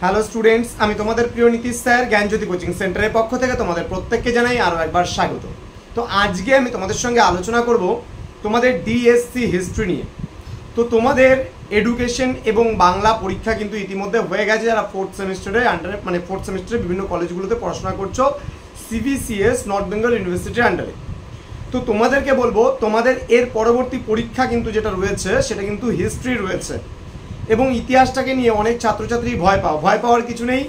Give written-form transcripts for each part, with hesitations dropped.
Hello students, আমি তোমাদের প্রিয় নীতিশ স্যার জ্ঞানজ্যোতি কোচিং সেন্টারের পক্ষ থেকে তোমাদের প্রত্যেককে জানাই আরও একবার স্বাগত। তো আজকে আমি তোমাদের সঙ্গে আলোচনা করব তোমাদের ডিএসসি হিস্ট্রি নিয়ে। তো তোমাদের এডুকেশন এবং বাংলা পরীক্ষা কিন্তু ইতিমধ্যে হয়ে গেছে। যারা ফোর্থ সেমিস্টারে বিভিন্ন কলেজগুলোতে পড়াশোনা করছো সিবিসিএস নর্থ বেঙ্গল ইউনিভার্সিটির আন্ডারে। তো তোমাদেরকে বলবো তোমাদের এর পরবর্তী পরীক্ষা কিন্তু যেটা রয়েছে সেটা কিন্তু হিস্ট্রি রয়েছে এবং ইতিহাসটাকে নিয়ে অনেক ছাত্রছাত্রী ভয় পাওয়ার কিছু নেই।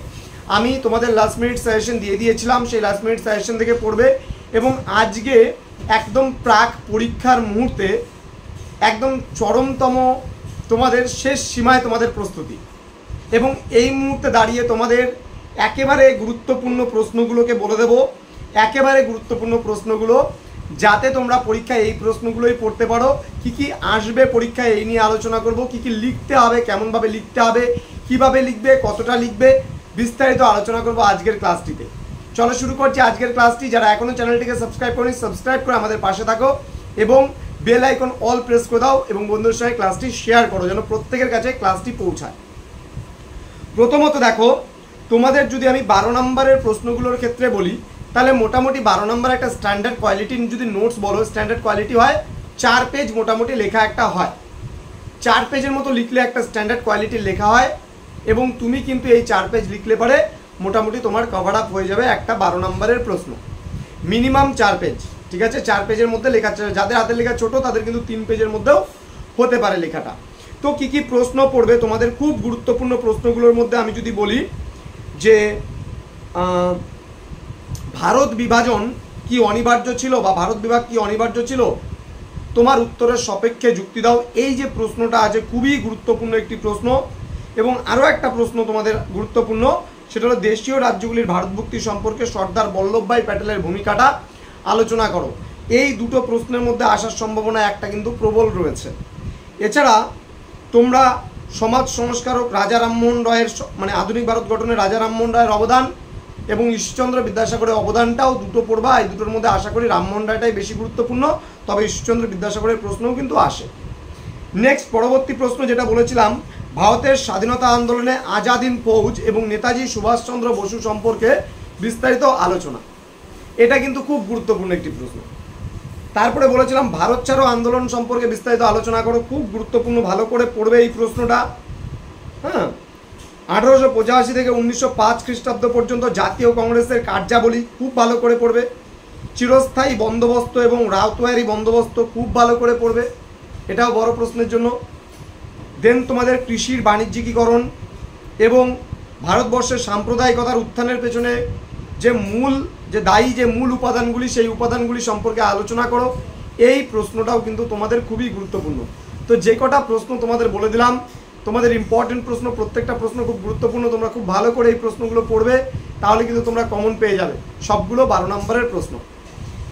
আমি তোমাদের লাস্ট মিনিট সাজেশন দিয়ে দিয়েছিলাম, সেই লাস্ট মিনিট সাজেশন থেকে পড়বে এবং আজকে একদম প্রাক পরীক্ষার মুহূর্তে একদম চরমতম তোমাদের শেষ সীমায় তোমাদের প্রস্তুতি এবং এই মুহূর্তে দাঁড়িয়ে তোমাদের একেবারে গুরুত্বপূর্ণ প্রশ্নগুলোকে বলে দেব। একেবারে গুরুত্বপূর্ণ প্রশ্নগুলো, যাতে তোমরা পরীক্ষায় এই প্রশ্নগুলোই পড়তে পারো। কি কি আসবে পরীক্ষায় এই নিয়ে আলোচনা করব। কি কি লিখতে হবে, কেমনভাবে লিখতে হবে, কিভাবে লিখবে, কতটা লিখবে, বিস্তারিত আলোচনা করব আজকের ক্লাসটিতে। চলো শুরু করছি আজকের ক্লাসটি। যারা এখনও চ্যানেলটিকে সাবস্ক্রাইব করেনি সাবস্ক্রাইব করে আমাদের পাশে থাকো এবং বেল আইকন অল প্রেস করে দাও এবং বন্ধুদের সঙ্গে ক্লাসটি শেয়ার করো যেন প্রত্যেকের কাছে ক্লাসটি পৌঁছায়। প্রথমত দেখো, তোমাদের যদি আমি 12 নম্বরের প্রশ্নগুলোর ক্ষেত্রে বলি তাহলে মোটামুটি 12 নম্বর একটা স্ট্যান্ডার্ড কোয়ালিটি যদি নোটস বলো, স্ট্যান্ডার্ড কোয়ালিটি হয় 4 পেজ মোটামুটি লেখা একটা হয়। 4 পেজের মতো লিখলে একটা স্ট্যান্ডার্ড কোয়ালিটির লেখা হয় এবং তুমি কিন্তু এই 4 পেজ লিখলে পরে মোটামুটি তোমার কভার আপ হয়ে যাবে একটা 12 নম্বরের প্রশ্ন। মিনিমাম 4 পেজ, ঠিক আছে? 4 পেজের মধ্যে লেখা, যাদের হাতের লেখা ছোট তাদের কিন্তু 3 পেজের মধ্যেও হতে পারে লেখাটা। তো কি কি প্রশ্ন পড়বে তোমাদের? খুব গুরুত্বপূর্ণ প্রশ্নগুলোর মধ্যে আমি যদি বলি যে ভারত বিভাজন কি অনিবার্য ছিল বা ভারত বিভাগ কি অনিবার্য ছিল, তোমার উত্তরের সাপেক্ষে যুক্তি দাও। এই যে প্রশ্নটা আছে খুবই গুরুত্বপূর্ণ একটি প্রশ্ন। এবং আরও একটা প্রশ্ন তোমাদের গুরুত্বপূর্ণ, সেটা হলো দেশীয় রাজ্যগুলির ভারতভুক্তি সম্পর্কে সর্দার বল্লভভাই প্যাটেলের ভূমিকাটা আলোচনা করো। এই দুটো প্রশ্নের মধ্যে আসার সম্ভাবনা একটা কিন্তু প্রবল রয়েছে। এছাড়া তোমরা সমাজ সংস্কারক রাজা রামমোহন রায়ের আধুনিক ভারত গঠনে রাজা রামমোহন রায়ের অবদান এবং ঈশ্বরচন্দ্র বিদ্যাসাগরের অবদানটাও দুটো পড়বা। এই দুটোর মধ্যে আশা করি রামমোহন রায়টাই বেশি গুরুত্বপূর্ণ, তবে ঈশ্বরচন্দ্র বিদ্যাসাগরের প্রশ্নও কিন্তু আসে। নেক্সট পরবর্তী প্রশ্ন যেটা বলেছিলাম, ভারতের স্বাধীনতা আন্দোলনে আজাদ হিন্দ ফৌজ এবং নেতাজি সুভাষচন্দ্র বসু সম্পর্কে বিস্তারিত আলোচনা। এটা কিন্তু খুব গুরুত্বপূর্ণ একটি প্রশ্ন। তারপরে বলেছিলাম ভারত ছাড়ো আন্দোলন সম্পর্কে বিস্তারিত আলোচনা করো। খুব গুরুত্বপূর্ণ, ভালো করে পড়বে এই প্রশ্নটা। হ্যাঁ, 1885 থেকে 1905 খ্রিস্টাব্দ পর্যন্ত জাতীয় কংগ্রেসের কার্যাবলী খুব ভালো করে পড়বে। চিরস্থায়ী বন্দোবস্ত এবং রাউতওয়ারি বন্দোবস্ত খুব ভালো করে পড়বে, এটাও বড় প্রশ্নের জন্য। দেন তোমাদের কৃষির বাণিজ্যিকীকরণ এবং ভারতবর্ষের সাম্প্রদায়িকতার উত্থানের পেছনে যে মূল উপাদানগুলি, সেই উপাদানগুলি সম্পর্কে আলোচনা করো। এই প্রশ্নটাও কিন্তু তোমাদের খুবই গুরুত্বপূর্ণ। তো যে কটা প্রশ্ন তোমাদের বলে দিলাম, তোমাদের ইম্পর্টেন্ট প্রশ্ন, প্রত্যেকটা প্রশ্ন খুব গুরুত্বপূর্ণ। তোমরা খুব ভালো করে এই প্রশ্নগুলো পড়বে, তাহলে কিন্তু তোমরা কমন পেয়ে যাবে। সবগুলো 12 নম্বরের প্রশ্ন।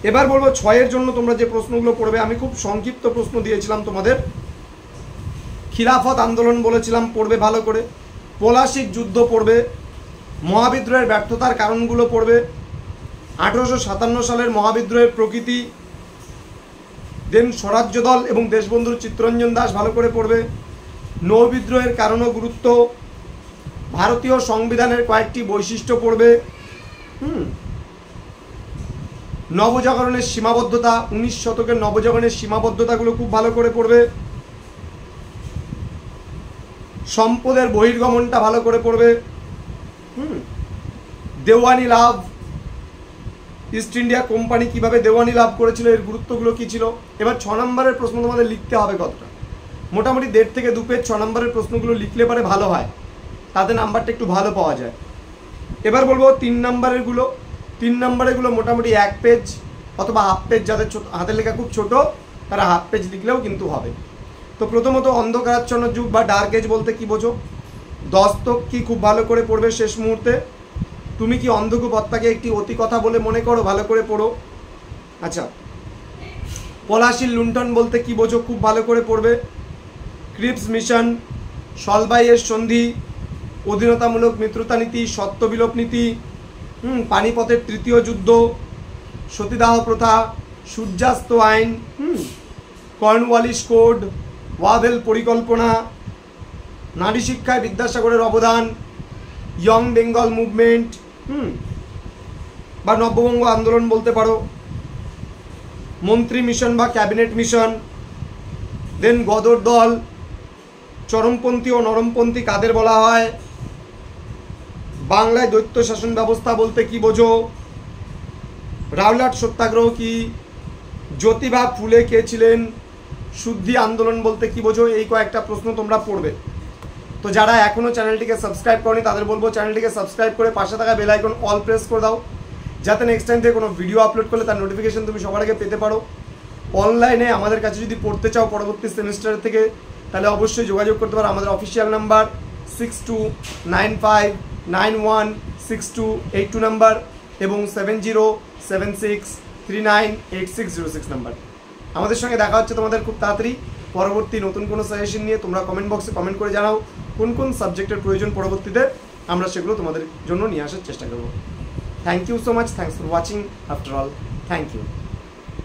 এবার বলবো 6-এর জন্য তোমরা যে প্রশ্নগুলো পড়বে। আমি খুব সংক্ষিপ্ত প্রশ্ন দিয়েছিলাম তোমাদের। খিলাফত আন্দোলন বলেছিলাম পড়বে ভালো করে। পলাশির যুদ্ধ পড়বে। মহাবিদ্রোহের ব্যর্থতার কারণগুলো পড়বে। 1857 সালের মহাবিদ্রোহের প্রকৃতি। দেন স্বরাজ্য দল এবং দেশবন্ধুর চিত্তরঞ্জন দাস ভালো করে পড়বে। নৌবিদ্রোহের কারণ ও গুরুত্ব। ভারতীয় সংবিধানের কয়েকটি বৈশিষ্ট্য পড়বে। নবজাগরণের সীমাবদ্ধতা, 19 শতকের নবজাগরণের সীমাবদ্ধতাগুলো খুব ভালো করে পড়বে। সম্পদের বহির্গমনটা ভালো করে পড়বে। দেওয়ানি লাভ, ইস্ট ইন্ডিয়া কোম্পানি কিভাবে দেওয়ানি লাভ করেছিল, এর গুরুত্বগুলো কী ছিল। এবার 6 নম্বরের প্রশ্ন তোমাদের লিখতে হবে কতটা, মোটামুটি 1.5 থেকে 2 পেজ 6 নম্বরের প্রশ্নগুলো লিখলে পরে ভালো হয়, তাতে নাম্বারটা একটু ভালো পাওয়া যায়। এবার বলবো 3 নম্বরেরগুলো মোটামুটি 1 পেজ অথবা হাফ পেজ। যাদের হাতের লেখা খুব ছোট তারা হাফ পেজ লিখলেও কিন্তু হবে। তো প্রথমত অন্ধকারাচ্ছন্ন যুগ বা ডার্ক এজ বলতে কি বোঝো? দস্তক কি খুব ভালো করে পড়বে শেষ মুহূর্তে। তুমি কি অন্ধকূপ হত্যাকে একটি অতি কথা বলে মনে করো? ভালো করে পড়ো। আচ্ছা, পলাশির লুণ্ঠন বলতে কি বোঝো? খুব ভালো করে পড়বে। ক্রিপস মিশন, সলবাইয়ের সন্ধি, অধীনতামূলক মিত্রতা নীতি, সত্যবিলোপ নীতি, পানিপথের তৃতীয় যুদ্ধ, সতীদাহ প্রথা, সূর্যাস্ত আইন, কর্নওয়ালিস কোড, ওয়াভেল পরিকল্পনা, নারী শিক্ষায় বিদ্যাসাগরের অবদান, ইয়ং বেঙ্গল মুভমেন্ট, বা নববঙ্গ আন্দোলন বলতে পারো, মন্ত্রী মিশন বা ক্যাবিনেট মিশন, দেন গদর দল, চরমপন্থী ও নরমপন্থী কাদের বলা হয়, বাংলায় দ্বৈত শাসন ব্যবস্থা বলতে কি বোঝো, রাওলাট সত্যাগ্রহ কি, জ্যোতিবা ফুলে কে ছিলেন, শুদ্ধি আন্দোলন বলতে কি বোঝো, এই কয়েকটা প্রশ্ন তোমরা পড়বে। তো যারা এখনও চ্যানেলটিকে সাবস্ক্রাইব করনি তাদের বলবো চ্যানেলটিকে সাবস্ক্রাইব করে পাশে থাকা বেল আইকন অল প্রেস করে দাও, যাতে নেক্সট টাইম থেকে কোনো ভিডিও আপলোড করলে তার নোটিফিকেশন তুমি সবার আগে পেতে পারো। অনলাইনে আমাদের কাছে যদি পড়তে চাও পরবর্তী সেমিস্টার থেকে, তাহলে অবশ্যই যোগাযোগ করতে পারো। আমাদের অফিসিয়াল নাম্বার 6295916282 নাম্বার এবং 7076398606 নাম্বার। আমাদের সঙ্গে দেখা হচ্ছে তোমাদের খুব তাড়াতাড়ি পরবর্তী নতুন কোনো সাজেশন নিয়ে। তোমরা কমেন্ট বক্সে কমেন্ট করে জানাও কোন কোন সাবজেক্টের প্রয়োজন পরবর্তীতে, আমরা সেগুলো তোমাদের জন্য নিয়ে আসার চেষ্টা করব। Thank you so much, thanks for watching after all, thank you.